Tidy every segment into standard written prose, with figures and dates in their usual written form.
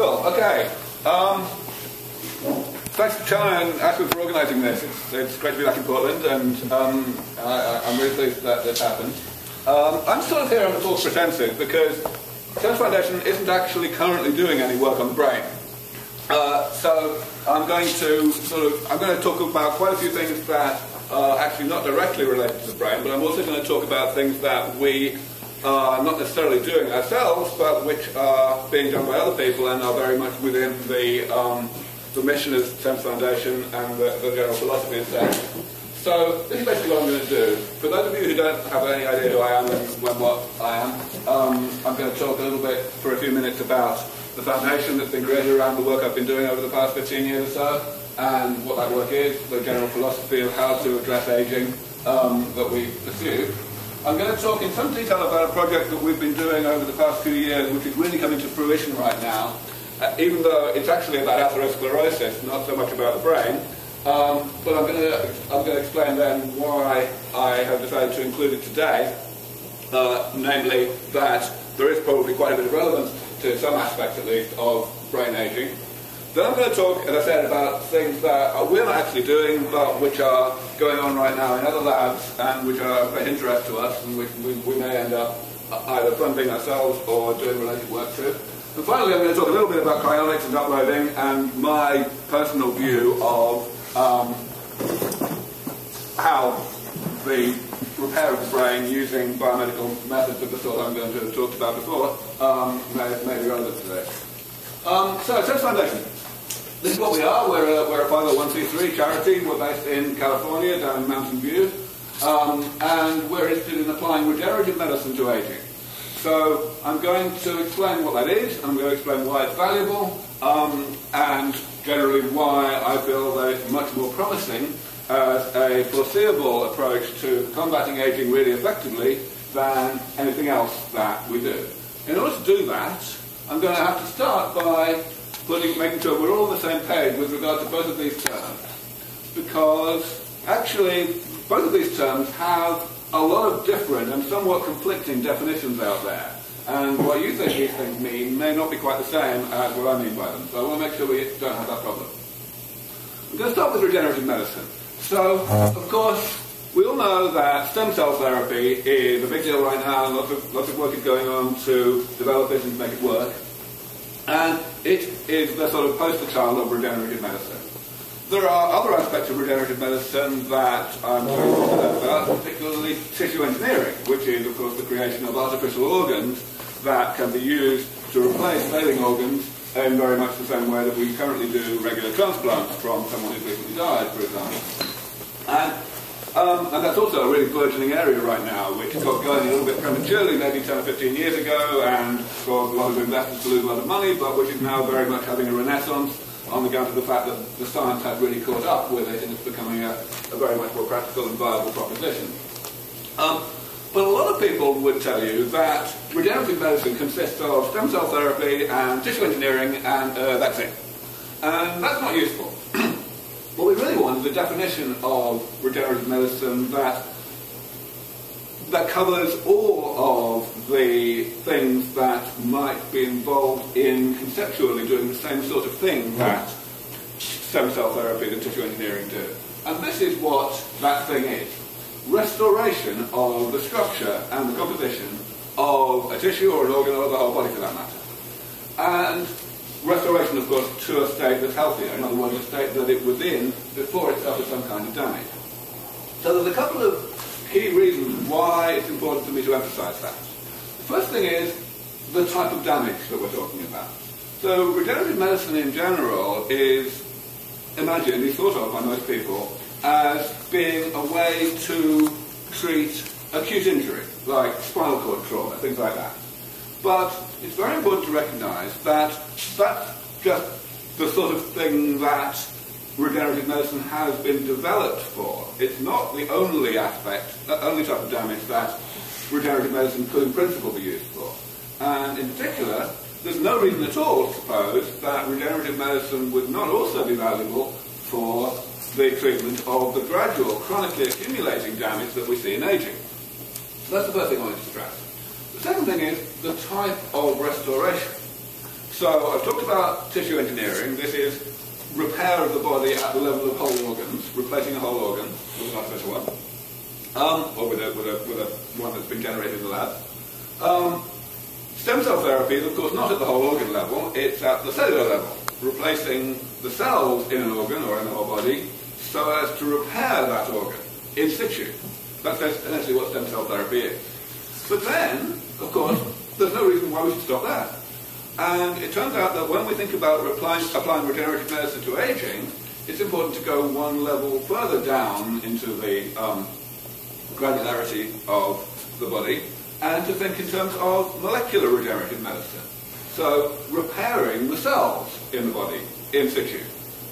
Cool, okay. Thanks to China and Ashford for organising this. It's great to be back in Portland, and I'm really pleased that this happened. I'm sort of here on the false pretenses because SENS Foundation isn't actually currently doing any work on the brain. So I'm going to talk about quite a few things that are actually not directly related to the brain, but I'm also going to talk about things that we are not necessarily doing ourselves, but which are being done by other people and are very much within the mission of SENS Foundation and the general philosophy of SENS. So this is basically what I'm going to do. For those of you who don't have any idea who I am and what I am, I'm going to talk a little bit for a few minutes about the foundation that's been created around the work I've been doing over the past 15 years or so, and what that work is, the general philosophy of how to address aging that we pursue. I'm going to talk in some detail about a project that we've been doing over the past few years, which is really coming to fruition right now, even though it's actually about atherosclerosis, not so much about the brain. But I'm going to explain then why I have decided to include it today, namely that there is probably quite a bit of relevance to some aspects at least of brain aging. Then I'm going to talk, as I said, about things that we're not actually doing, but which are going on right now in other labs and which are of interest to us and which we may end up either funding ourselves or doing related work to. And finally, I'm going to talk a little bit about cryonics and uploading and my personal view of how the repair of the brain using biomedical methods of the sort I'm going to have talked about before may be relevant to this. So, SENS Foundation. This is what we are. We're a 501c3 charity. We're based in California, down in Mountain View. And we're interested in applying regenerative medicine to aging. So I'm going to explain what that is. I'm going to explain why it's valuable, and generally why I feel that it's much more promising as a foreseeable approach to combating aging really effectively than anything else that we do. In order to do that, I'm going to have to start by making sure we're all on the same page with regard to both of these terms, because actually both of these terms have a lot of different and somewhat conflicting definitions out there, and what you think these things mean may not be quite the same as what I mean by them, so I want to make sure we don't have that problem. I'm going to start with regenerative medicine. So, of course, we all know that stem cell therapy is a big deal right now, and lots of work is going on to develop it and make it work. And it is the sort of poster child of regenerative medicine. There are other aspects of regenerative medicine that I'm very concerned about, particularly tissue engineering, which is, of course, the creation of artificial organs that can be used to replace failing organs in very much the same way that we currently do regular transplants from someone who's recently died, for example. And that's also a really burgeoning area right now, which got going a little bit prematurely, maybe 10 or 15 years ago, and caused a lot of investors to lose a lot of money, but which is now very much having a renaissance on account of the fact that the science has really caught up with it and it's becoming a very much more practical and viable proposition. But a lot of people would tell you that regenerative medicine consists of stem cell therapy and tissue engineering, and that's it. And that's not useful. What we really want is a definition of regenerative medicine that covers all of the things that might be involved in conceptually doing the same sort of thing that stem cell therapy and tissue engineering do. And this is what that thing is. Restoration of the structure and the composition of a tissue or an organ or the whole body for that matter. And restoration, of course, to a state that's healthier, in other words, a state that it was in before it suffered some kind of damage. So there's a couple of key reasons why it's important for me to emphasize that. The first thing is the type of damage that we're talking about. So regenerative medicine in general is imagined, is thought of by most people, as being a way to treat acute injury, like spinal cord trauma, things like that. But it's very important to recognize that that's just the sort of thing that regenerative medicine has been developed for. It's not the only aspect, the only type of damage that regenerative medicine could in principle be used for. And in particular, there's no reason at all to suppose that regenerative medicine would not also be valuable for the treatment of the gradual, chronically accumulating damage that we see in aging. So that's the first thing I wanted to stress. The second thing is the type of restoration. So I've talked about tissue engineering. This is repair of the body at the level of whole organs, replacing a whole organ with an artificial one, or with a one that's been generated in the lab. Stem cell therapy is, of course, not at the whole organ level, it's at the cellular level, replacing the cells in an organ or in the whole body so as to repair that organ in situ. That's essentially what stem cell therapy is. But then, of course, there's no reason why we should stop there. And it turns out that when we think about applying regenerative medicine to aging, it's important to go one level further down into the granularity of the body and to think in terms of molecular regenerative medicine. So repairing the cells in the body in situ,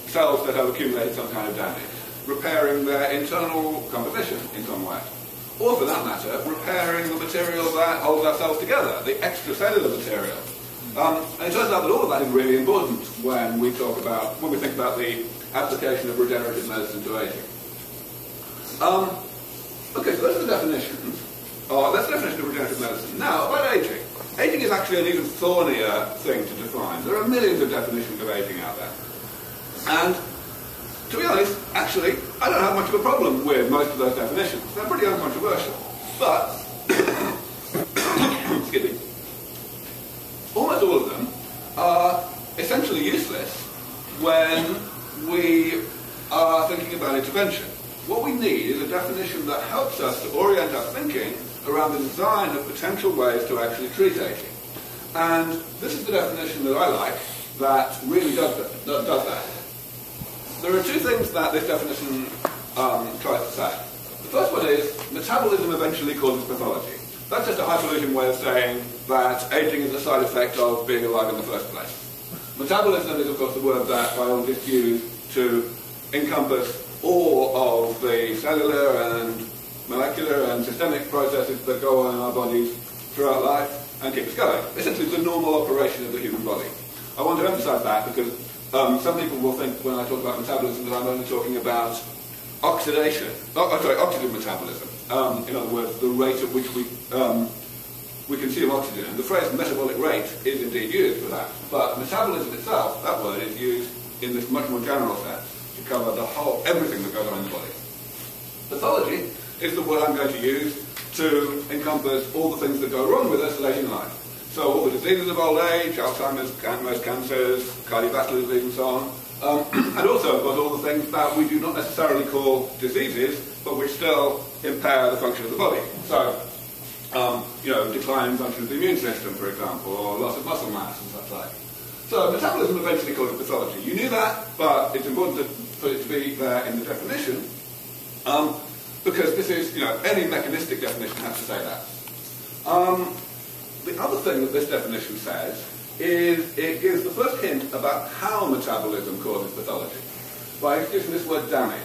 cells that have accumulated some kind of damage, repairing their internal composition in some way. Or for that matter, repairing the material that holds our cells together, the extracellular material. And it turns out that all of that is really important when we think about the application of regenerative medicine to aging. Okay, so those are the definitions. That's the definition of regenerative medicine. Now, about aging. Aging is actually an even thornier thing to define. There are millions of definitions of aging out there. And to be honest, actually, I don't have much of a problem with most of those definitions. They're pretty uncontroversial. But, excuse me, almost all of them are essentially useless when we are thinking about intervention. What we need is a definition that helps us to orient our thinking around the design of potential ways to actually treat aging. And this is the definition that I like that really does that. There are two things that this definition tries to say. The first one is metabolism eventually causes pathology. That's just a hyperlogian way of saying that aging is a side effect of being alive in the first place. Metabolism is, of course, the word that biologists use to encompass all of the cellular and molecular and systemic processes that go on in our bodies throughout life and keep us going. Essentially, the normal operation of the human body. I want to emphasize that because some people will think when I talk about metabolism that I'm only talking about oxidation. Oxygen metabolism. In other words, the rate at which we consume oxygen. And the phrase metabolic rate is indeed used for that. But metabolism itself, that word, is used in this much more general sense to cover everything that goes on in the body. Pathology is the word I'm going to use to encompass all the things that go wrong with us late in life. So all the diseases of old age, Alzheimer's, most cancers, cardiovascular disease and so on. And also, of course, all the things that we do not necessarily call diseases, but which still impair the function of the body. So, decline in function of the immune system, for example, or loss of muscle mass and such like. So metabolism eventually causes pathology. You knew that, but it's important for it to be there in the definition, because this is, any mechanistic definition has to say that. The other thing that this definition says is it gives the first hint about how metabolism causes pathology by introducing this word damage.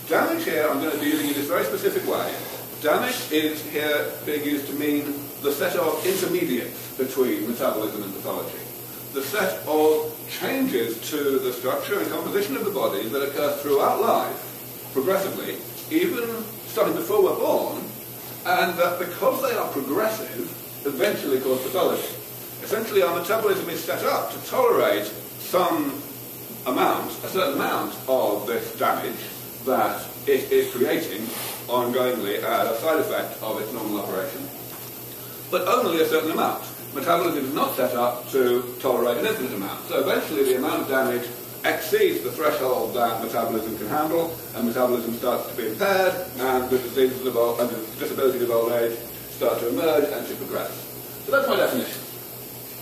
Damage here I'm going to be using in this very specific way. Damage is here being used to mean the set of intermediates between metabolism and pathology. The set of changes to the structure and composition of the body that occur throughout life, progressively, even starting before we're born, and that because they are progressive, eventually cause pathology. Essentially, our metabolism is set up to tolerate a certain amount of this damage that it is creating ongoingly as a side effect of its normal operation, but only a certain amount. Metabolism is not set up to tolerate an infinite amount. So eventually the amount of damage exceeds the threshold that metabolism can handle, and metabolism starts to be impaired, and the diseases and the disabilities of old age start to emerge and to progress. So that's my definition.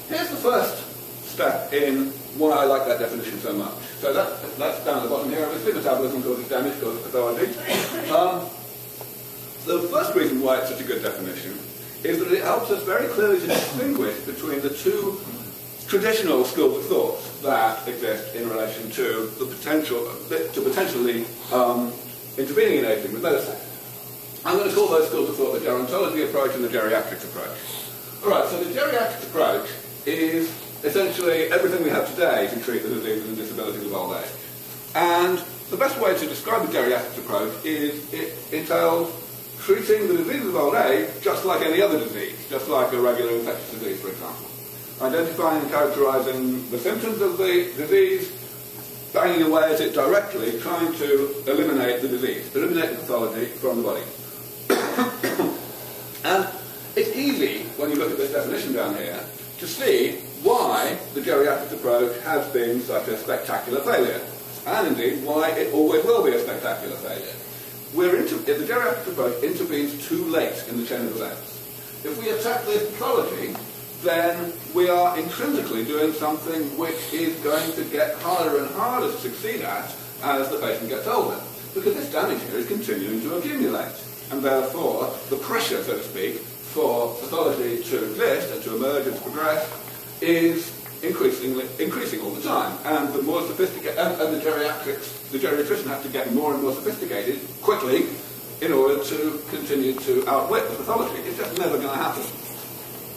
Here's the first step in why I like that definition so much. So that's down at the bottom here. Obviously, metabolism causes damage, causes pathology. The first reason why it's such a good definition is that it helps us very clearly to distinguish between the two traditional schools of thought that exist in relation to the potentially intervening in aging with medicine. I'm going to call those schools of thought the gerontology approach and the geriatric approach. All right, so the geriatric approach is essentially everything we have today to treat the diseases and disabilities of old age. And the best way to describe the geriatric approach is it entails treating the diseases of old age just like any other disease, just like a regular infectious disease, for example. identifying and characterizing the symptoms of the disease, banging away at it directly, trying to eliminate the disease, eliminate the pathology from the body. And it's easy, when you look at this definition down here, to see why the geriatric approach has been such a spectacular failure, and indeed why it always will be a spectacular failure. The geriatric approach intervenes too late in the chain of events. If we attack this pathology, then we are intrinsically doing something which is going to get harder and harder to succeed at as the patient gets older, because this damage here is continuing to accumulate, and therefore the pressure, so to speak, for pathology to exist and to emerge and to progress is increasing all the time, and the more sophisticated, and the geriatrician has to get more and more sophisticated quickly in order to continue to outwit the pathology. It's just never going to happen.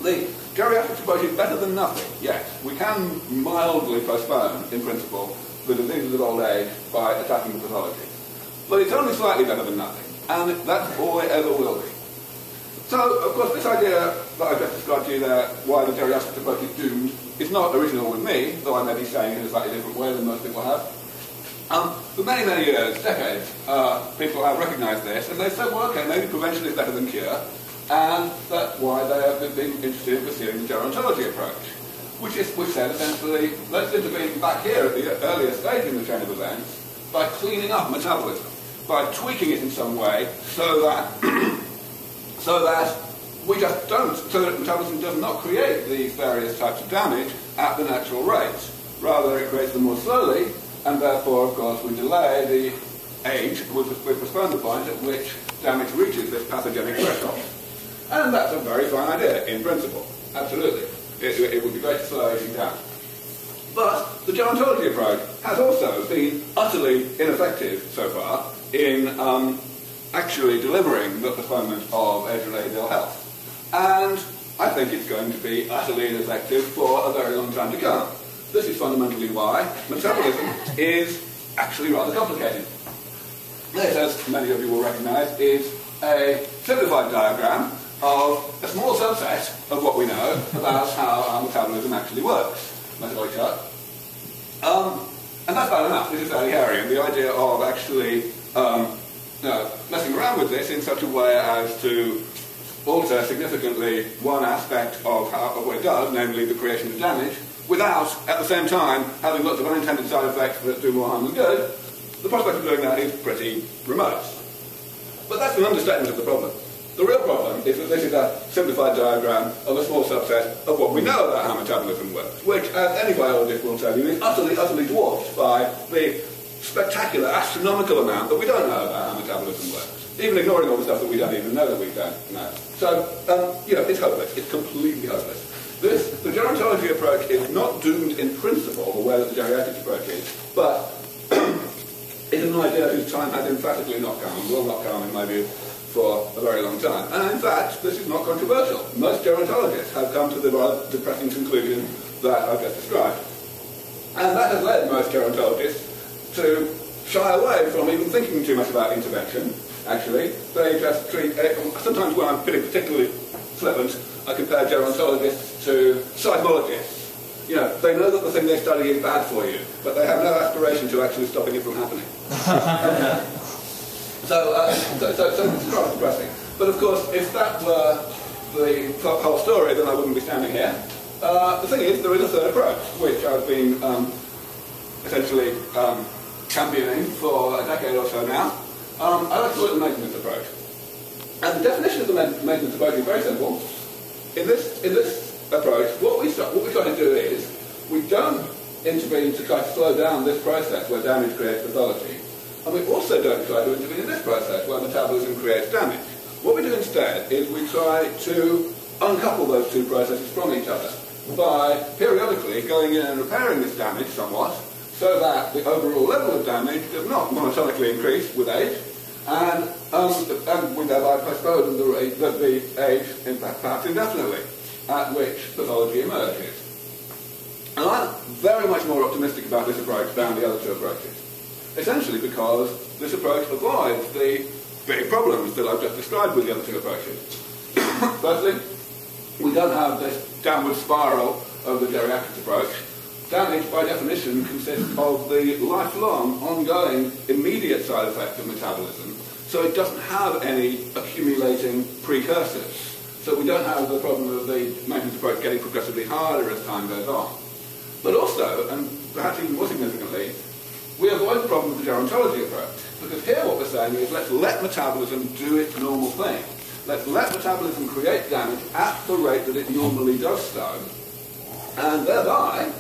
The geriatric approach is better than nothing, yes. We can mildly postpone, in principle, the diseases of old age by attacking the pathology. But it's only slightly better than nothing, and that's all it ever will be. So, of course, this idea that I just described to you there, why the geriatric approach is doomed, is not original with me, though I may be saying it in a slightly different way than most people have. For many, many years, decades, people have recognised this, and they've said, well, okay, maybe prevention is better than cure, and that's why they have been interested in pursuing the gerontology approach, which said, essentially, let's intervene back here at the earlier stage in the chain of events by cleaning up metabolism, by tweaking it in some way so that so that metabolism does not create these various types of damage at the natural rate. Rather, it creates them more slowly, and therefore, of course, we delay the age, we postpone the point at which damage reaches this pathogenic threshold. And that's a very fine idea, in principle. Absolutely. It would be great to slow aging down. But the gerontology approach has also been utterly ineffective so far in actually delivering the postponement of age-related ill health. And I think it's going to be utterly ineffective for a very long time to come. This is fundamentally why metabolism is actually rather complicated. This, as many of you will recognise, is a simplified diagram of a small subset of what we know about how our metabolism actually works. Metabolic chart. And that's bad enough. This is fairly hairy, and the idea of actually messing around with this in such a way as to alter significantly one aspect of what it does, namely the creation of damage, without, at the same time, having lots of unintended side effects that do more harm than good, the prospect of doing that is pretty remote. But that's an understatement of the problem. The real problem is that this is a simplified diagram of a small subset of what we know about how metabolism works, which, as any biologist will tell you, is utterly, utterly dwarfed by the spectacular, astronomical amount that we don't know about how metabolism works, even ignoring all the stuff that we don't even know that we don't know. So, it's hopeless. It's completely hopeless. The gerontology approach is not doomed in principle the way that the geriatric approach is, but it's an idea whose time has emphatically not come, and will not come, in my view, for a very long time. And in fact, this is not controversial. Most gerontologists have come to the rather depressing conclusion that I've just described. And that has led most gerontologists to shy away from even thinking too much about intervention, actually. They just treat, sometimes when I'm feeling particularly flippant, I compare gerontologists to seismologists. You know, they know that the thing they study is bad for you, but they have no aspiration to actually stopping it from happening. So it's rather depressing. But of course, if that were the whole story, then I wouldn't be standing here. The thing is, there is a third approach, which I've been essentially championing for a decade or so now. I like to call it the maintenance approach. And the definition of the maintenance approach is very simple. In this approach, what we try to do is, we don't intervene to try to slow down this process where damage creates pathology. And we also don't try to intervene in this process where metabolism creates damage. What we do instead is we try to uncouple those two processes from each other by periodically going in and repairing this damage somewhat so that the overall level of damage does not monotonically increase with age, and we thereby postpone the age, in fact, perhaps indefinitely, at which pathology emerges. And I'm very much more optimistic about this approach than the other two approaches. Essentially because this approach avoids the big problems that I've just described with the other two approaches. Firstly, we don't have this downward spiral of the geriatric approach, damage by definition consists of the lifelong, ongoing, immediate side effect of metabolism, so it doesn't have any accumulating precursors. So we don't have the problem of the maintenance approach getting progressively harder as time goes on. But also, and perhaps even more significantly, we avoid the problem of the gerontology approach, because here what we're saying is let's let metabolism do its normal thing. Let's let metabolism create damage at the rate that it normally does so, and thereby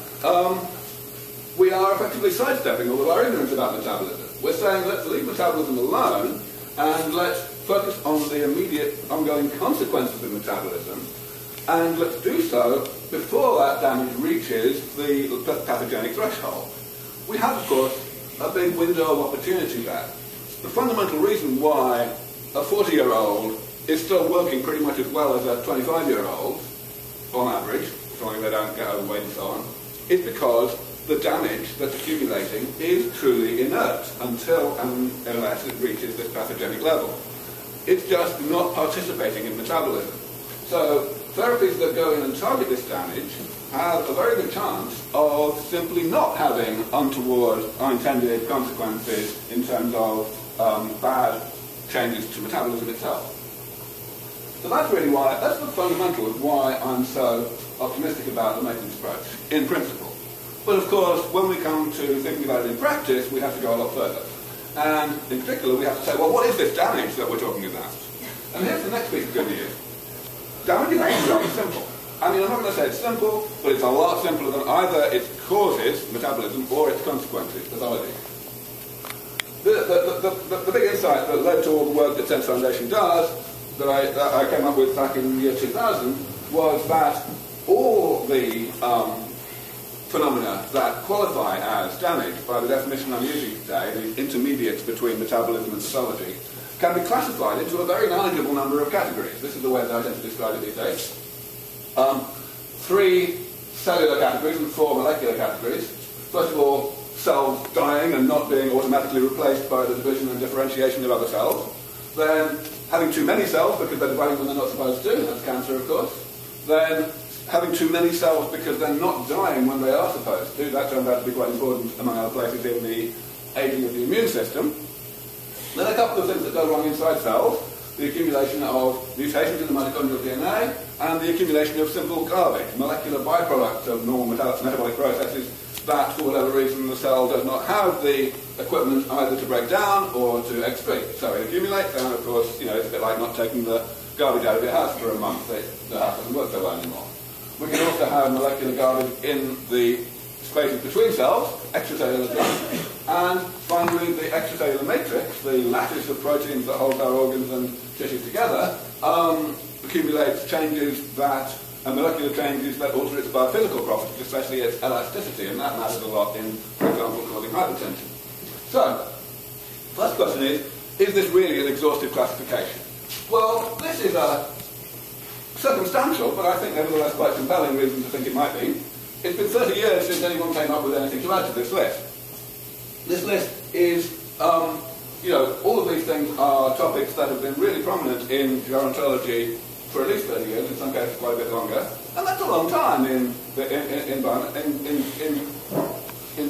we are effectively sidestepping all of our ignorance about metabolism. We're saying let's leave metabolism alone and let's focus on the immediate ongoing consequences of metabolism, and let's do so before that damage reaches the pathogenic threshold. We have, of course, a big window of opportunity there. The fundamental reason why a 40-year-old is still working pretty much as well as a 25-year-old, on average, as long as they don't get overweight and so on, is because the damage that's accumulating is truly inert until and unless it reaches this pathogenic level. It's just not participating in metabolism. So therapies that go in and target this damage have a very good chance of simply not having untoward, unintended consequences in terms of bad changes to metabolism itself. So that's really why, that's the fundamental of why I'm so optimistic about the maintenance approach, in principle. But of course, when we come to thinking about it in practice, we have to go a lot further. And in particular, we have to say, well, what is this damage that we're talking about? And here's the next piece of good news. Damage is actually very simple. I mean, I'm not going to say it's simple, but it's a lot simpler than either its causes, metabolism, or its consequences, pathology. The big insight that led to all the work that SENS Foundation does, that I came up with back in the year 2000, was that all the phenomena that qualify as damage by the definition I'm using today, the intermediates between metabolism and pathology, can be classified into a very manageable number of categories. This is the way that I tend to describe it these days. 3 cellular categories and 4 molecular categories. First of all, cells dying and not being automatically replaced by the division and differentiation of other cells. Then having too many cells because they're dividing when they're not supposed to, that's cancer of course. Then having too many cells because they're not dying when they are supposed to, that turned out to be quite important among other places in the aging of the immune system. Then a couple of things that go wrong inside cells, the accumulation of mutations in the mitochondrial DNA and the accumulation of simple garbage, molecular byproducts of normal metabolic processes that, for whatever reason, the cell does not have the equipment either to break down or to excrete. So it accumulates, and of course, it's a bit like not taking the garbage out of your house for a month. The house doesn't work so well anymore. We can also have molecular garbage in the spaces between cells, extracellular junk, and finally the extracellular matrix, the lattice of proteins that holds our organs and tissues together, accumulates changes that, and molecular changes that alter its biophysical properties, especially its elasticity, and that matters a lot in, for example, causing hypertension. So, first question is this really an exhaustive classification? Well, this is a circumstantial, but I think nevertheless quite compelling reason to think it might be. It's been 30 years since anyone came up with anything to add to this list. This list is, all of these things are topics that have been really prominent in gerontology for at least 30 years, in some cases quite a bit longer, and that's a long time in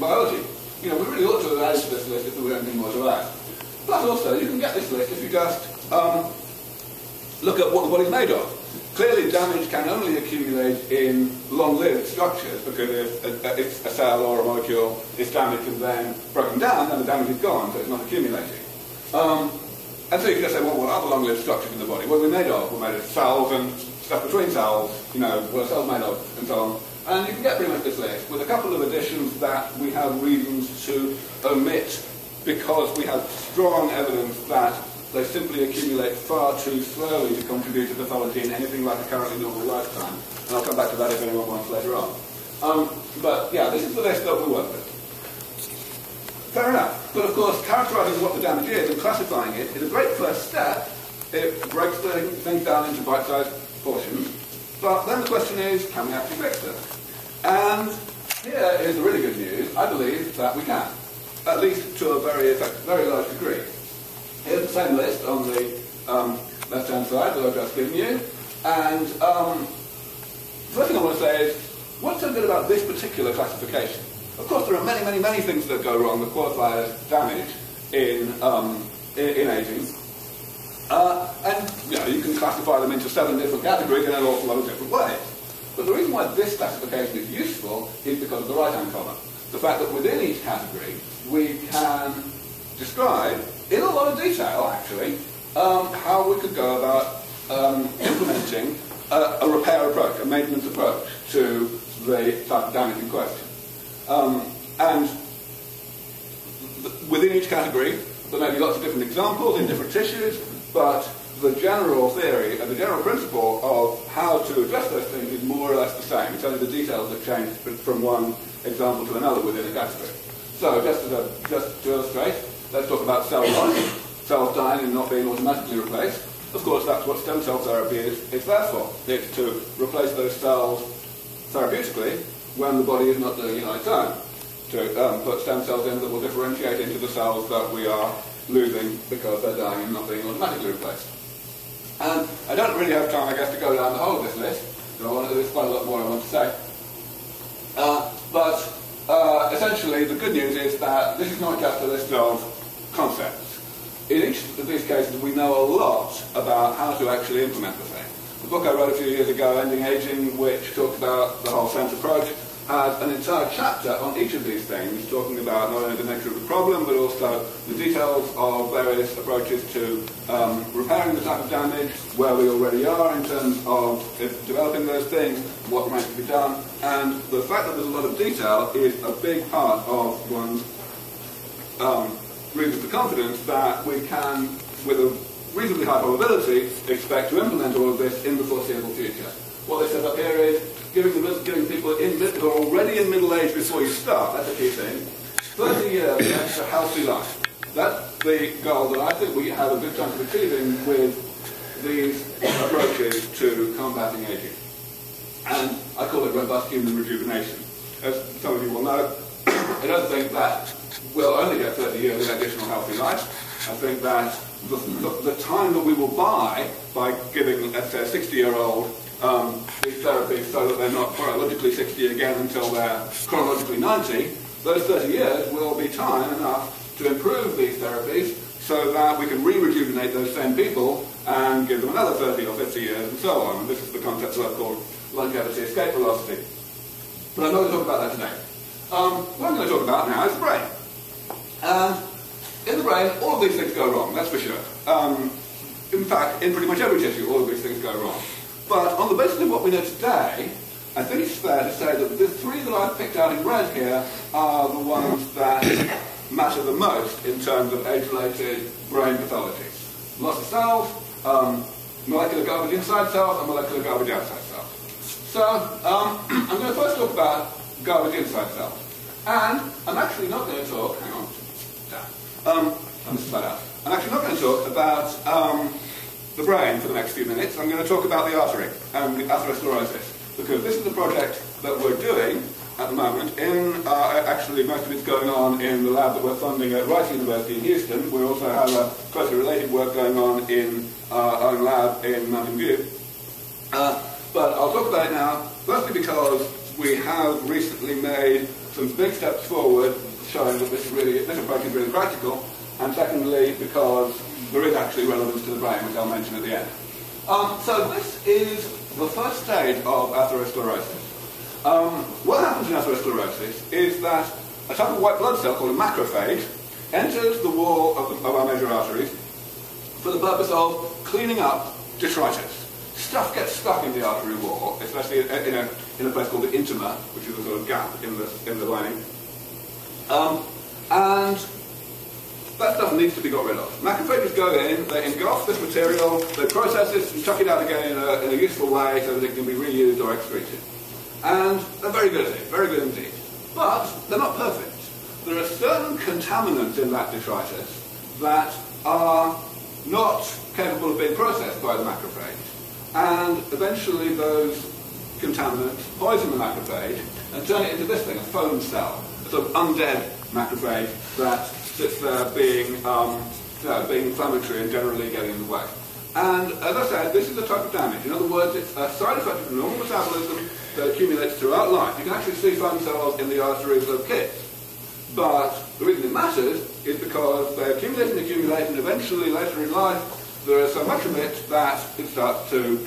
biology. We really ought to have added to this list if there were anything more to add. Plus also, you can get this list if you just look at what the body's made of. Clearly, damage can only accumulate in long-lived structures, because if a cell or a molecule is damaged and then broken down, then the damage is gone, so it's not accumulating. And so you can just say, well, what are the long-lived structures in the body? What are we made of? We're made of cells and stuff between cells, what are cells made of, and so on. And you can get pretty much this list, with a couple of additions that we have reasons to omit, because we have strong evidence that they simply accumulate far too slowly to contribute to pathology in anything like a currently normal lifetime. And I'll come back to that if anyone wants later on. But yeah, this is the list that we work with. Fair enough. But of course, characterising what the damage is and classifying it is a great first step. It breaks the things down into bite-sized portions. But then the question is, can we actually fix them? And here is the really good news. I believe that we can, at least to a very large degree. Here's the same list on the left-hand side that I've just given you. And first thing I want to say is, what's so good about this particular classification? Of course, there are many, many, many things that go wrong that qualify as damage in aging. And you can classify them into 7 different categories in an awful lot of different ways. But the reason why this classification is useful is because of the right-hand column. The fact that within each category we can describe, in a lot of detail actually, how we could go about implementing a repair approach, a maintenance approach to the type of damage in question. And within each category there may be lots of different examples in different tissues, but the general theory and the general principle of how to address those things is more or less the same. It's only the details that change from one example to another within a category. So just to illustrate, let's talk about cell life. Cells dying and not being automatically replaced. Of course, that's what stem cell therapy is there for. It's to replace those cells therapeutically when the body is not doing it on its own. To put stem cells in that will differentiate into the cells that we are losing because they're dying and not being automatically replaced. And I don't really have time, I guess, to go down the whole of this list. There's quite a lot more I want to say. But essentially, the good news is that this is not just a list of concepts. In each of these cases, we know a lot about how to actually implement the thing. The book I wrote a few years ago, Ending Aging, which talked about the whole SENS approach, had an entire chapter on each of these things, talking about not only the nature of the problem, but also the details of various approaches to repairing the type of damage, where we already are in terms of developing those things, what remains to be done, and the fact that there's a lot of detail is a big part of one's reason for confidence that we can, with a reasonably high probability, expect to implement all of this in the foreseeable future. What they set up here is giving people who are already in middle age before you start, that's a key thing, 30 years of extra healthy life. That's the goal that I think we have a good chance of achieving with these approaches to combating aging. And I call it robust human rejuvenation. As some of you will know, I don't think that we'll only get 30 years of additional healthy life. I think that the time that we will buy by giving, let's say, a 60-year-old these therapies so that they're not chronologically 60 again until they're chronologically 90, those 30 years will be time enough to improve these therapies so that we can re-rejuvenate those same people and give them another 30 or 50 years and so on. And this is the concept that I've called longevity escape velocity. But I'm not going to talk about that today. What I'm going to talk about now is the brain. And in the brain, all of these things go wrong, that's for sure. In fact, in pretty much every tissue, all of these things go wrong. But on the basis of what we know today, I think it's fair to say that the 3 that I've picked out in red here are the ones that matter the most in terms of age-related brain pathologies. Loss of cells, molecular garbage inside cells, and molecular garbage outside cells. So, I'm going to first talk about garbage inside cells. And I'm actually not going to talk, hang on, I missed that out. I'm actually not going to talk about the brain for the next few minutes. I'm going to talk about the artery and the atherosclerosis, because this is a project that we're doing at the moment. Actually, most of it's going on in the lab that we're funding at Rice University in Houston. We also have a closely related work going on in our own lab in Mountain View. But I'll talk about it now, firstly because we have recently made some big steps forward showing that this approach is really practical, and secondly because there is actually relevance to the brain, which I'll mention at the end. So this is the first stage of atherosclerosis. What happens in atherosclerosis is that a type of white blood cell called a macrophage enters the wall of our major arteries for the purpose of cleaning up detritus. Stuff gets stuck in the artery wall, especially in a place called the intima, which is a sort of gap in the lining. And that stuff needs to be got rid of. Macrophages go in, they engulf this material, they process it and chuck it out again in a useful way so that it can be reused or excreted. And they're very good at it, very good indeed. But they're not perfect. There are certain contaminants in that detritus that are not capable of being processed by the macrophage. And eventually those contaminants poison the macrophage and turn it into this thing, a foam cell, a sort of undead macrophage that sits there being inflammatory and generally getting in the way. And as I said, this is a type of damage. In other words, it's a side effect of normal metabolism that accumulates throughout life. You can actually see foam cells in the arteries of kids. But the reason it matters is because they accumulate and eventually later in life there is so much of it that it starts to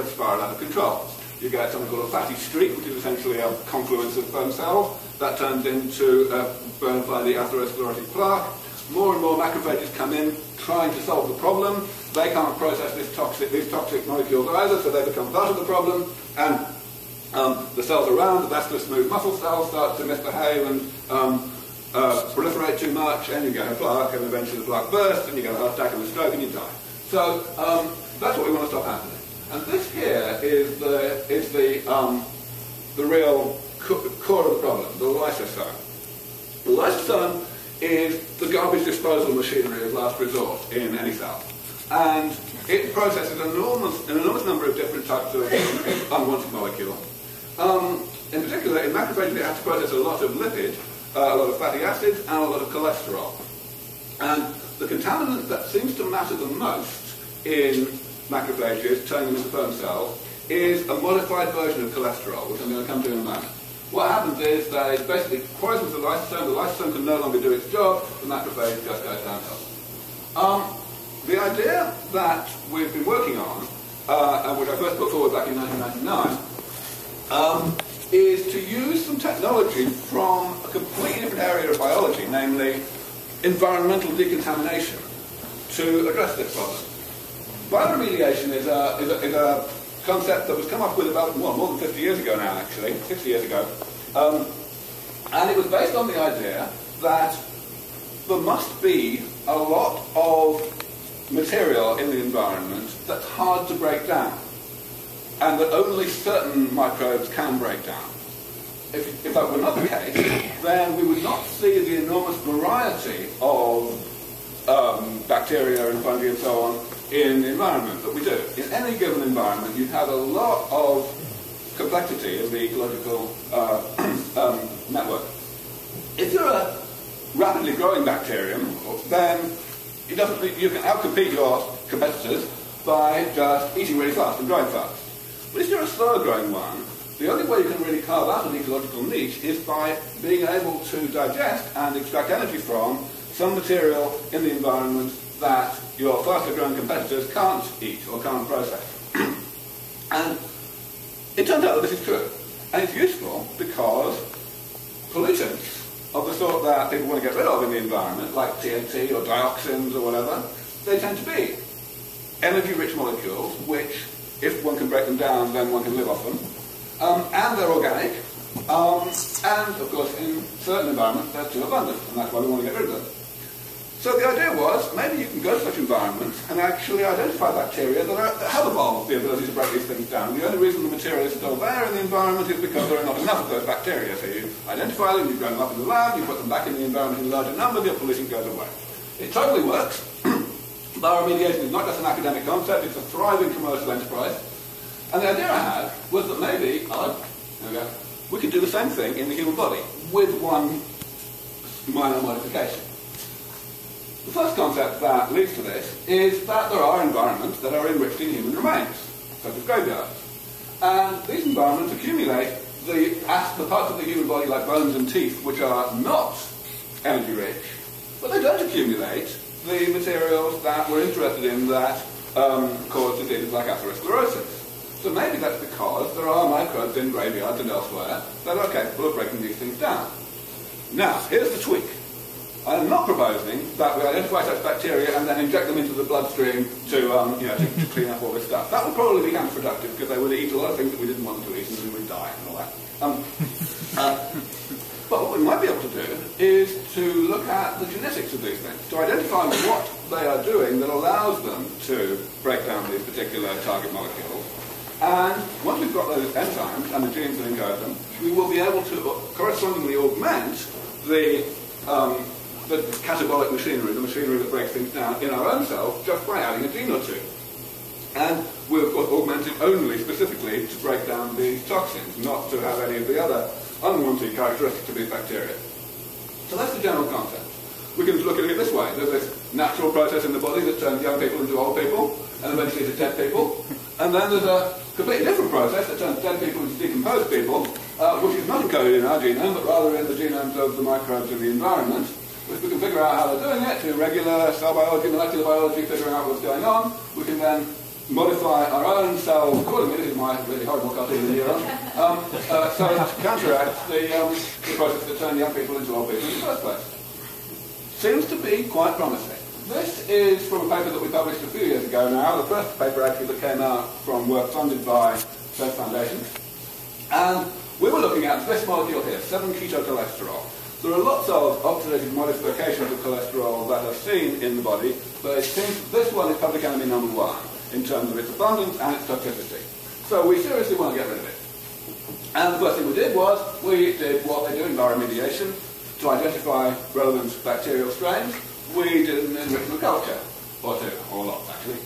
spiral out of control. You get something called a fatty streak, which is essentially a confluence of foam cells. That turns into bona fide atherosclerotic plaque. More and more macrophages come in trying to solve the problem. They can't process these toxic molecules either, so they become part of the problem. And the cells around, the vascular smooth muscle cells, start to misbehave and proliferate too much, and you get a plaque, and eventually the plaque bursts, and you get a heart attack and a stroke, and you die. So that's what we want to stop happening. And this here is the real core of the problem, the lysosome. The lysosome is the garbage disposal machinery of last resort in any cell. And it processes an enormous number of different types of unwanted molecules. In particular, in macrophages, it has to process a lot of lipids, a lot of fatty acids, and a lot of cholesterol. And the contaminant that seems to matter the most in macrophages, turning them into foam cells, is a modified version of cholesterol, which I'm going to come to in a moment. What happens is they basically poison the lysosome can no longer do its job, the macrophage just goes downhill. The idea that we've been working on, and which I first put forward back in 1999, is to use some technology from a completely different area of biology, namely environmental decontamination, to address this problem. Bioremediation is a concept that was come up with about more than 50 years ago now, actually, 60 years ago. And it was based on the idea that there must be a lot of material in the environment that's hard to break down, and that only certain microbes can break down. If that were not the case, then we would not see the enormous variety of bacteria and fungi and so on in the environment that we do. In any given environment, you have a lot of complexity of the ecological network. If you're a rapidly growing bacterium, then you can outcompete your competitors by just eating really fast and growing fast. But if you're a slower growing one, the only way you can really carve out an ecological niche is by being able to digest and extract energy from some material in the environment that your faster growing competitors can't eat or can't process. And it turns out that this is true. And it's useful because pollutants of the sort that people want to get rid of in the environment, like TNT or dioxins or whatever, they tend to be energy-rich molecules, which, if one can break them down, then one can live off them. And they're organic. And, of course, in certain environments, they're too abundant, and that's why we want to get rid of them. So the idea was, maybe you can go to such environments and actually identify bacteria that have evolved the ability to break these things down. The only reason the material is still there in the environment is because there are not enough of those bacteria. So you identify them, you grow them up in the lab, you put them back in the environment in larger numbers, your pollution goes away. It totally works. Bioremediation is not just an academic concept, it's a thriving commercial enterprise. And the idea I had was that maybe, we could do the same thing in the human body with one minor modification. The first concept that leads to this is that there are environments that are enriched in human remains, such as graveyards. And these environments accumulate the parts of the human body, like bones and teeth, which are not energy-rich, but they don't accumulate the materials that we're interested in that cause diseases like atherosclerosis. So maybe that's because there are microbes in graveyards and elsewhere that are capable of breaking these things down. Now, here's the tweak. I'm not proposing that we identify such bacteria and then inject them into the bloodstream to clean up all this stuff. That would probably be counterproductive because they would eat a lot of things that we didn't want them to eat and we would die and all that. But what we might be able to do is to look at the genetics of these things, to identify what they are doing that allows them to break down these particular target molecules. And once we've got those enzymes and the genes that encode them, we will be able to correspondingly augment the catabolic machinery, the machinery that breaks things down in our own cells, just by adding a gene or two. And we're, of course, augmented only specifically to break down these toxins, not to have any of the other unwanted characteristics of these bacteria. So that's the general concept. we can look at it this way. There's this natural process in the body that turns young people into old people, and eventually into dead people. And then there's a completely different process that turns dead people into decomposed people, which is not encoded in our genome, but rather in the genomes of the microbes in the environment. If we can figure out how they're doing it, do regular cell biology, molecular biology, figuring out what's going on, we can then modify our own cells accordingly. This is my really horrible cartoon of the neuron. So as to counteract the process that turned young people into old people in the first place. Seems to be quite promising. This is from a paper that we published a few years ago now, the first paper actually that came out from work funded by SENS Foundation. And we were looking at this molecule here, 7-ketocholesterol. There are lots of oxidative modifications of cholesterol that are seen in the body, but it seems this one is public enemy number one in terms of its abundance and its toxicity. So we seriously want to get rid of it. And the first thing we did was we did what they do in bioremediation to identify relevant bacterial strains. We did an enrichment culture, or two, or lots actually.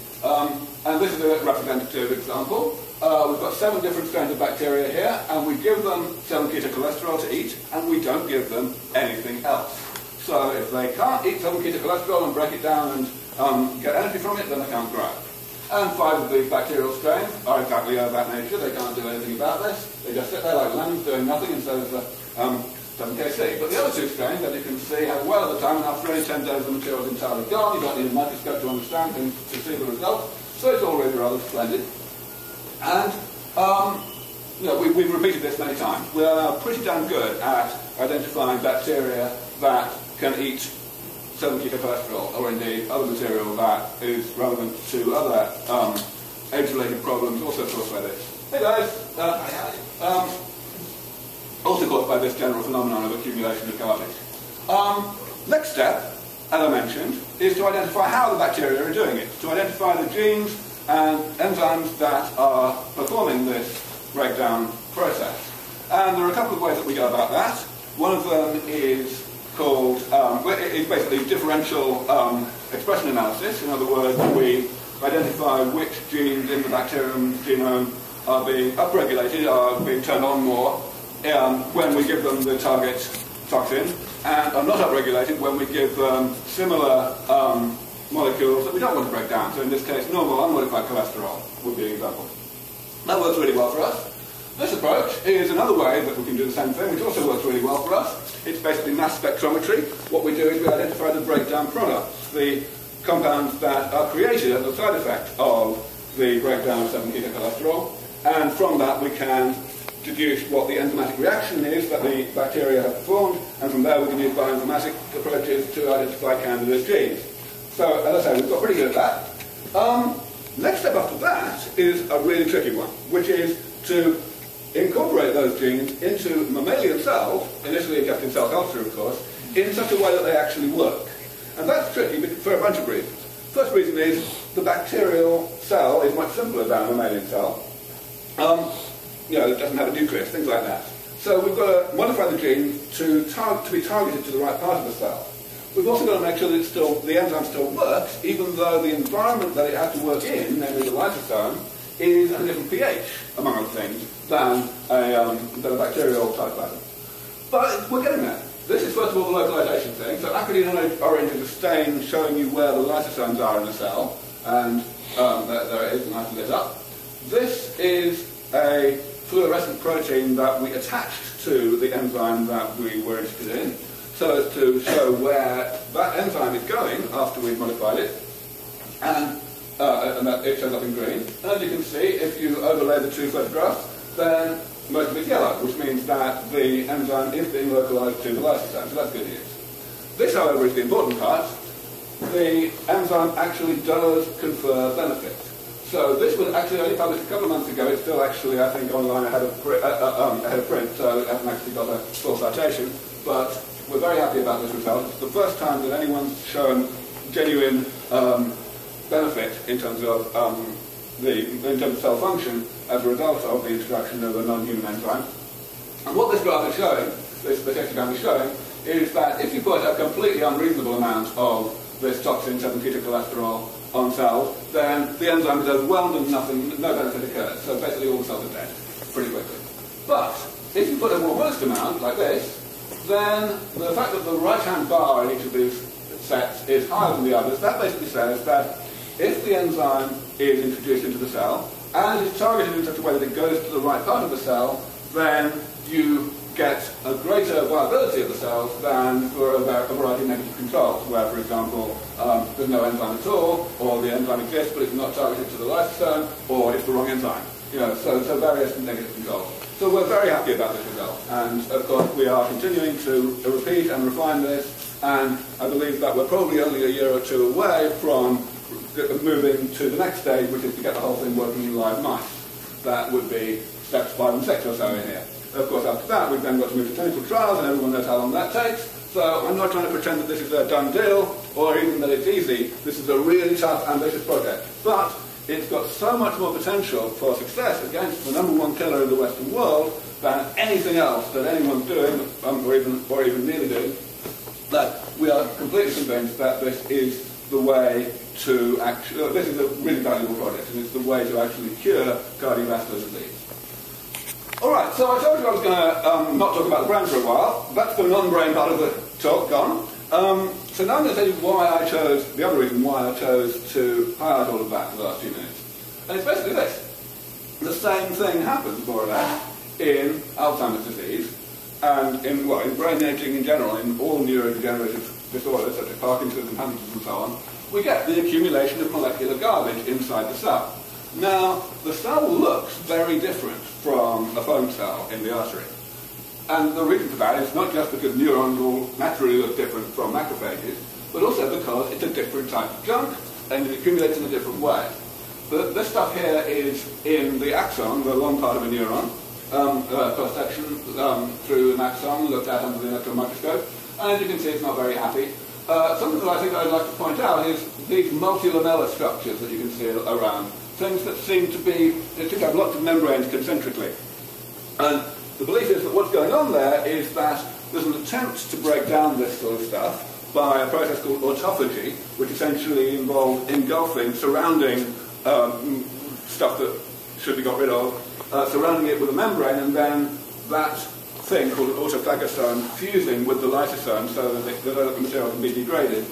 And this is a representative example. We've got 7 different strains of bacteria here, and we give them 7-ketocholesterol to eat, and we don't give them anything else. So if they can't eat 7-ketocholesterol and break it down and get energy from it, then they can't grow. And 5 of these bacterial strains are exactly of that nature. They can't do anything about this. They just sit there like lemons doing nothing, and so is the 7kc. But the other 2 strains, as you can see, have well at the time, and after only 10 days the material is entirely gone. You don't need a microscope to understand and to see the result. So it's all really rather splendid. And we've repeated this many times. We are now pretty damn good at identifying bacteria that can eat 7-ketocholesterol, or indeed other material that is relevant to other age-related problems, also caused by this. Hey guys! Also caused by this general phenomenon of accumulation of garbage. Next step, as I mentioned, is to identify how the bacteria are doing it, to identify the genes and enzymes that are performing this breakdown process. And there are a couple of ways that we go about that. One of them is called, is basically differential expression analysis. In other words, we identify which genes in the bacterium genome are being upregulated, are being turned on more when we give them the target toxin, and are not upregulated when we give them similar molecules that we don't want to break down. So in this case, normal unmodified cholesterol would be an example. That works really well for us. This approach is another way that we can do the same thing, which also works really well for us. It's basically mass spectrometry. What we do is we identify the breakdown products, the compounds that are created as a side effect of the breakdown of 7-ketocholesterol, and from that we can deduce what the enzymatic reaction is that the bacteria have performed, and from there we can use bioinformatic approaches to identify candidate genes. So, as I say, we've got pretty good at that. Next step after that is a really tricky one, which is to incorporate those genes into mammalian cells, initially just in cell culture, of course, in such a way that they actually work. And that's tricky for a bunch of reasons. First reason is the bacterial cell is much simpler than a mammalian cell. It doesn't have a nucleus, things like that. So we've got to modify the gene to be targeted to the right part of the cell. We've also got to make sure that the enzyme still works, even though the environment that it has to work in, namely the lysosome, is at a different pH, among other things, than a bacterial cytoplasm. But we're getting there. This is, first of all, the localization thing. So acridine orange is a stain showing you where the lysosomes are in the cell, and there it is, nicely lit up. This is a fluorescent protein that we attached to the enzyme that we were interested in, so as to show where that enzyme is going after we've modified it, and that it shows up in green. And as you can see, if you overlay the 2 photographs, then most of it's yellow, which means that the enzyme is being localized to the lysosome, so that's good news. This, however, is the important part. The enzyme actually does confer benefit. So this was actually only published a couple of months ago. It's still actually, I think, online ahead of print, so it hasn't actually got a full citation. But we're very happy about this result. It's the first time that anyone's shown genuine benefit in terms of cell function as a result of the introduction of a non-human enzyme. And what this graph is showing, this histogram is showing, is that if you put a completely unreasonable amount of this toxin, 7-ketocholesterol, on cells, then the enzyme is overwhelmed and no benefit occurs. So basically all the cells are dead pretty quickly. But if you put a more modest amount, like this, then the fact that the right-hand bar in each of these sets is higher than the others, that basically says that if the enzyme is introduced into the cell and is targeted in such a way that it goes to the right part of the cell, then you get a greater viability of the cells than for a variety of negative controls, where, for example, there's no enzyme at all, or the enzyme exists but it's not targeted to the lysosome, or it's the wrong enzyme. So various negative controls. So we're very happy about this result, and of course we are continuing to repeat and refine this, and I believe that we're probably only a year or two away from moving to the next stage, which is to get the whole thing working in live mice. That would be steps 5 and 6 or so in here. Of course, after that, we've then got to move to clinical trials, and everyone knows how long that takes. So I'm not trying to pretend that this is a done deal, or even that it's easy. This is a really tough, ambitious project. But it's got so much more potential for success against the #1 killer in the Western world than anything else that anyone's doing, or even nearly doing, that we are completely convinced that this is the way to actually, this is a really valuable project, and it's the way to actually cure cardiovascular disease. All right, so I told you I was going to not talk about the brain for a while. That's the non-brain part of the talk gone. So now I'm going to tell you the other reason why I chose to highlight all of that in the last few minutes. And it's basically this. The same thing happens, more or less, in Alzheimer's disease, and in brain aging in general, in all neurodegenerative disorders, such as Parkinson's and Huntington's and so on. We get the accumulation of molecular garbage inside the cell. Now, the cell looks very different from a foam cell in the artery. And the reason for that is not just because neurons will naturally look different from macrophages, but also because it's a different type of junk and it accumulates in a different way. This stuff here is in the axon, the long part of a neuron, cross-section through an axon looked at under the electron microscope. And as you can see, it's not very happy. Something that I think I'd like to point out is these multilamellar structures that you can see around. Things that seem to have lots of membranes concentrically. And the belief is that what's going on there is that there's an attempt to break down this sort of stuff by a process called autophagy, which essentially involves engulfing, surrounding stuff that should be got rid of, surrounding it with a membrane, and then that thing called an autophagosome fusing with the lysosome so that the material can be degraded.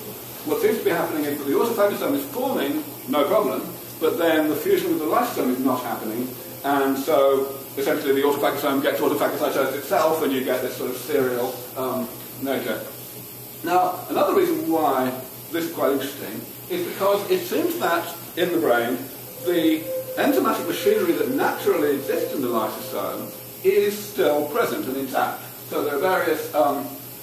What seems to be happening is that the autophagosome is forming, no problem, but then the fusion with the lysosome is not happening, and so essentially the autophagosome gets autophagocytosed itself, and you get this sort of serial nature. Now, another reason why this is quite interesting is because it seems that in the brain, the enzymatic machinery that naturally exists in the lysosome is still present and intact. So there are various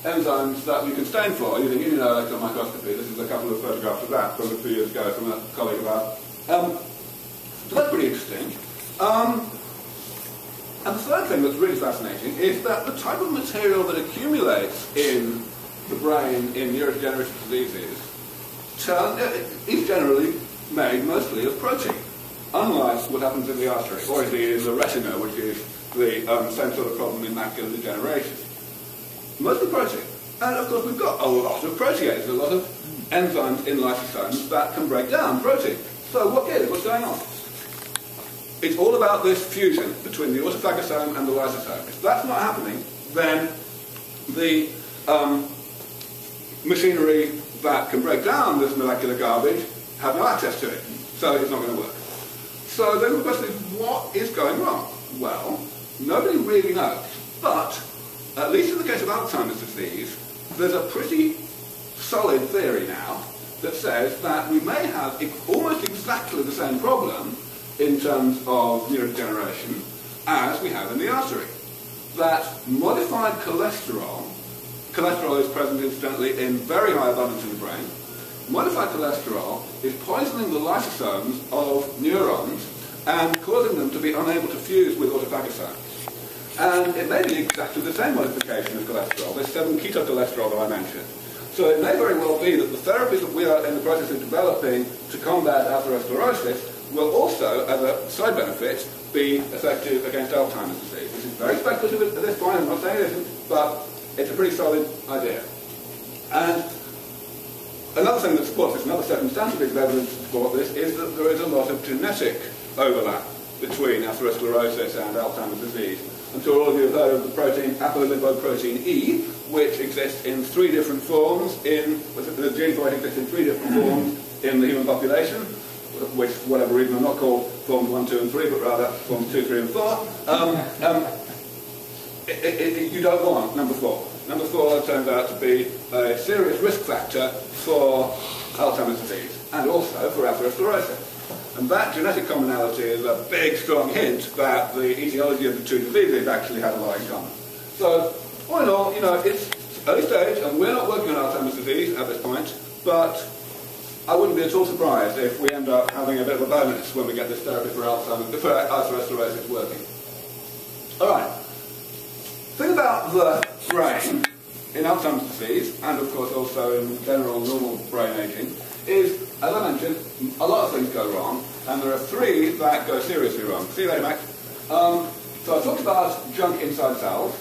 enzymes that we can stain for using immunoelectron microscopy. This is a couple of photographs of that from a few years ago from a colleague of ours. So that's pretty interesting. And the third thing that's really fascinating is that the type of material that accumulates in the brain in neurodegenerative diseases is generally made mostly of protein, unlike what happens in the artery, or indeed in the retina, which is the same sort of problem in macular degeneration. Mostly protein. And of course we've got a lot of proteases, a lot of enzymes in lysosomes that can break down protein. So what's going on? It's all about this fusion between the autophagosome and the lysosome. If that's not happening, then the machinery that can break down this molecular garbage have no access to it. So it's not going to work. So then the question is, what is going wrong? Well, nobody really knows. But, at least in the case of Alzheimer's disease, there's a pretty solid theory now that says that we may have almost exactly the same problem in terms of neurodegeneration as we have in the artery. That modified cholesterol is present incidentally in very high abundance in the brain. Modified cholesterol is poisoning the lysosomes of neurons and causing them to be unable to fuse with autophagocytes. And it may be exactly the same modification of cholesterol, this 7-ketocholesterol that I mentioned. So it may very well be that the therapies that we are in the process of developing to combat atherosclerosis will also, as a side benefit, be effective against Alzheimer's disease. This is very speculative at this point, I'm not saying it isn't, but it's a pretty solid idea. And another thing that supports this, another circumstantial piece of evidence to support this, is that there is a lot of genetic overlap between atherosclerosis and Alzheimer's disease. I'm sure all of you have heard of the protein apolipoprotein E, which exists in 3 different forms the gene for it exists in 3 different forms in the human population, which, for whatever reason, are not called forms 1, 2, and 3, but rather forms 2, 3, and 4. You don't want number 4. Number 4 turns out to be a serious risk factor for Alzheimer's disease and also for atherosclerosis. And that genetic commonality is a big, strong hint that the etiology of the 2 diseases actually had a lot in common. So, all in all, it's early stage, and we're not working on Alzheimer's disease at this point, but I wouldn't be at all surprised if we end up having a bit of a bonus when we get this therapy for atherosclerosis working. All right. Think about the brain in Alzheimer's disease, and of course also in general normal brain aging, is, as I mentioned, a lot of things go wrong, and there are 3 that go seriously wrong. See you later, Max. So I talked about junk inside cells.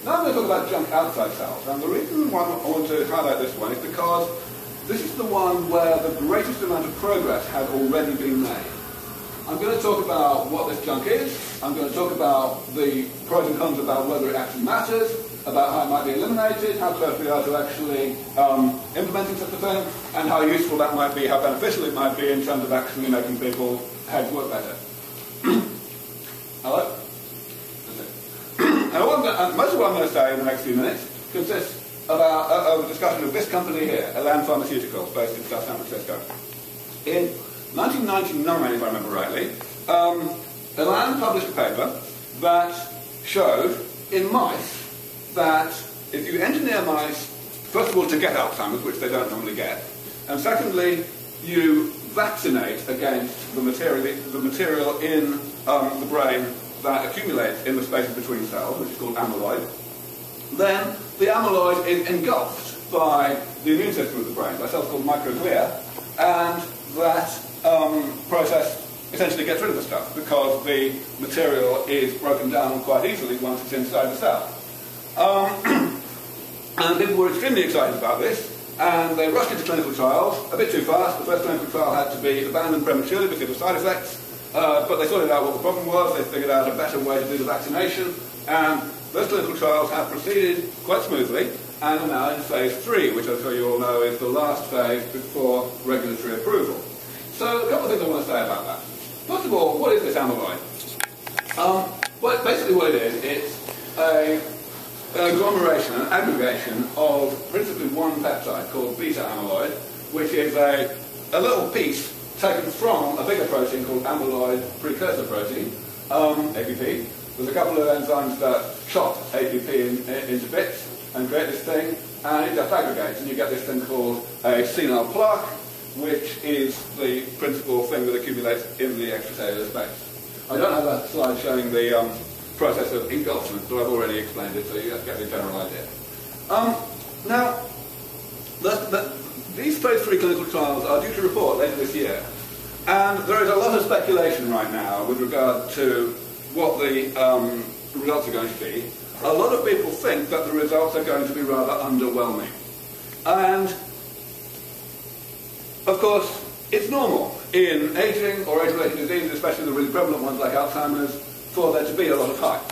Now I'm going to talk about junk outside cells, and the reason why I want to highlight this one is because this is the one where the greatest amount of progress has already been made. I'm going to talk about what this junk is. I'm going to talk about the pros and cons about whether it actually matters, about how it might be eliminated, how close we are to actually implementing such a thing, and how useful that might be, how beneficial it might be in terms of actually making people's heads work better. Hello? And most of what I'm going to say in the next few minutes consists of a discussion of this company here, Elan Pharmaceuticals, based in South San Francisco. In 1999, if I remember rightly, Elan published a paper that showed in mice that if you engineer mice, first of all, to get Alzheimer's, which they don't normally get, and secondly, you vaccinate against the material in the brain that accumulates in the spaces between cells, which is called amyloid, then the amyloid is engulfed by the immune system of the brain, by cells called microglia, and that process essentially gets rid of the stuff because the material is broken down quite easily once it's inside the cell. And people were extremely excited about this, and they rushed into clinical trials a bit too fast. The first clinical trial had to be abandoned prematurely because of side effects, but they sorted out what the problem was. They figured out a better way to do the vaccination, and those clinical trials have proceeded quite smoothly and are now in phase 3, which I'm sure you all know is the last phase before regulatory approval. So a couple of things I want to say about that. First of all, what is this amyloid? Well, basically what it is, it's an agglomeration, an aggregation of principally one peptide called beta amyloid, which is a little piece taken from a bigger protein called amyloid precursor protein, APP. There's a couple of enzymes that chop APP into bits and create this thing, and it just aggregates, and you get this thing called a senile plaque, which is the principal thing that accumulates in the extracellular space. I don't have a slide showing the process of engulfment, but I've already explained it, so you get the general idea. Now, these phase 3 clinical trials are due to report later this year, and there is a lot of speculation right now with regard to what the results are going to be. A lot of people think that the results are going to be rather underwhelming. And, of course, it's normal in aging or age-related diseases, especially the really prevalent ones like Alzheimer's, for there to be a lot of hype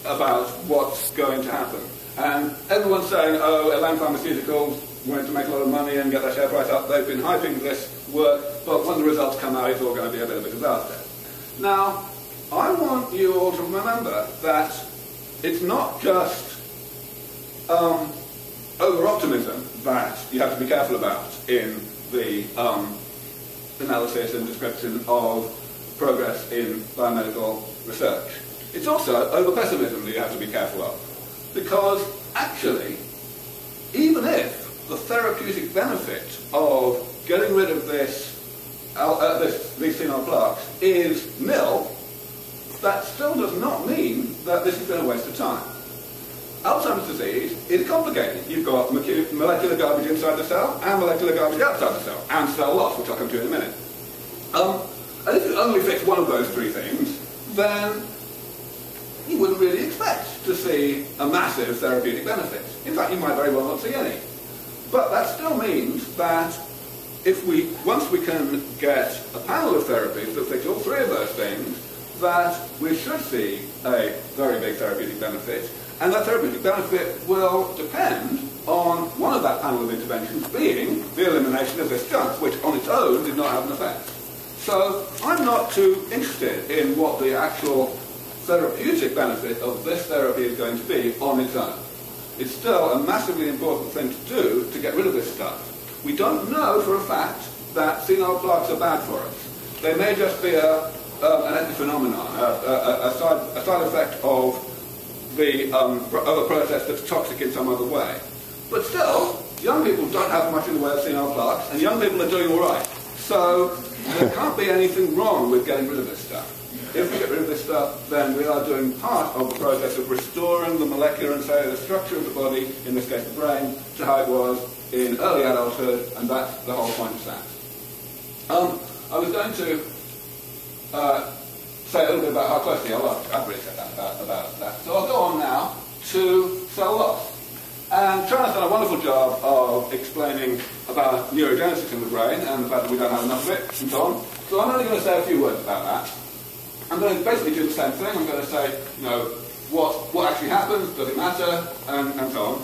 about what's going to happen. And everyone's saying, oh, Elan Pharmaceuticals wanted to make a lot of money and get their share price up. They've been hyping this work, but when the results come out, it's all going to be a bit of a disaster. Now, I want you all to remember that it's not just over-optimism that you have to be careful about in the analysis and description of progress in biomedical research. It's also over-pessimism that you have to be careful of. Because actually, even if the therapeutic benefit of getting rid of these senile plaques is nil, that still does not mean that this has been a waste of time. Alzheimer's disease is complicated. You've got molecular garbage inside the cell and molecular garbage outside the cell, and cell loss, which I'll come to in a minute. And if you only fix one of those 3 things, then you wouldn't really expect to see a massive therapeutic benefit. In fact, you might very well not see any. But that still means that once we can get a panel of therapies that fix all 3 of those things, that we should see a very big therapeutic benefit, and that therapeutic benefit will depend on one of that panel of interventions being the elimination of this junk, which on its own did not have an effect. So I'm not too interested in what the actual therapeutic benefit of this therapy is going to be on its own. It's still a massively important thing to do to get rid of this stuff. We don't know for a fact that senile plaques are bad for us. They may just be an epiphenomenon, a side effect of a process that's toxic in some other way. But still, young people don't have much in the way of senile plaques, and young people are doing all right. So there can't be anything wrong with getting rid of this stuff. If we get rid of this stuff, then we are doing part of the process of restoring the molecular and cellular structure of the body, in this case the brain, to how it was in early adulthood, and that's the whole point of SENS. I was going to say a little bit about how closely I've already said that about that. So I'll go on now to cell loss. And China's done a wonderful job of explaining about neurogenesis in the brain and the fact that we don't have enough of it and so on. So I'm only going to say a few words about that. I'm going to basically do the same thing. I'm going to say, what actually happens, does it matter, and so on.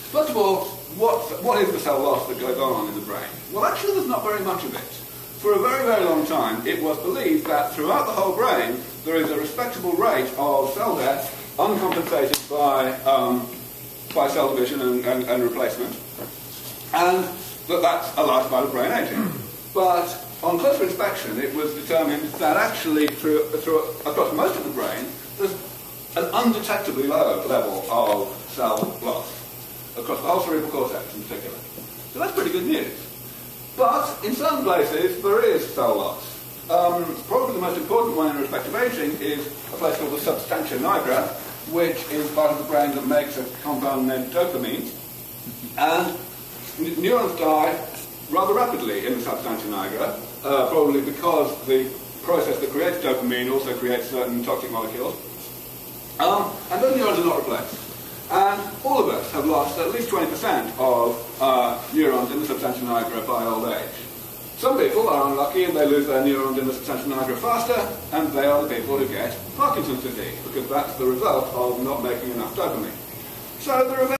First of all, what is the cell loss that goes on in the brain? Well, actually, there's not very much of it. For a very, very long time, it was believed that throughout the whole brain, there is a respectable rate of cell death uncompensated by cell division and replacement, and that's a large part of brain aging. But on closer inspection, it was determined that actually, across most of the brain, there's an undetectably low level of cell loss, across the whole cerebral cortex in particular. So that's pretty good news. But in some places, there is cell loss. Probably the most important one in respect of aging is a place called the substantia nigra, which is part of the brain that makes a compound named dopamine. And neurons die rather rapidly in the substantia nigra, probably because the process that creates dopamine also creates certain toxic molecules. And those neurons are not replaced. And all of us have lost at least 20% of neurons in the substantia nigra by old age. Some people are unlucky and they lose their neurons in the substantia nigra faster, and they are the people who get Parkinson's disease, because that's the result of not making enough dopamine. So there are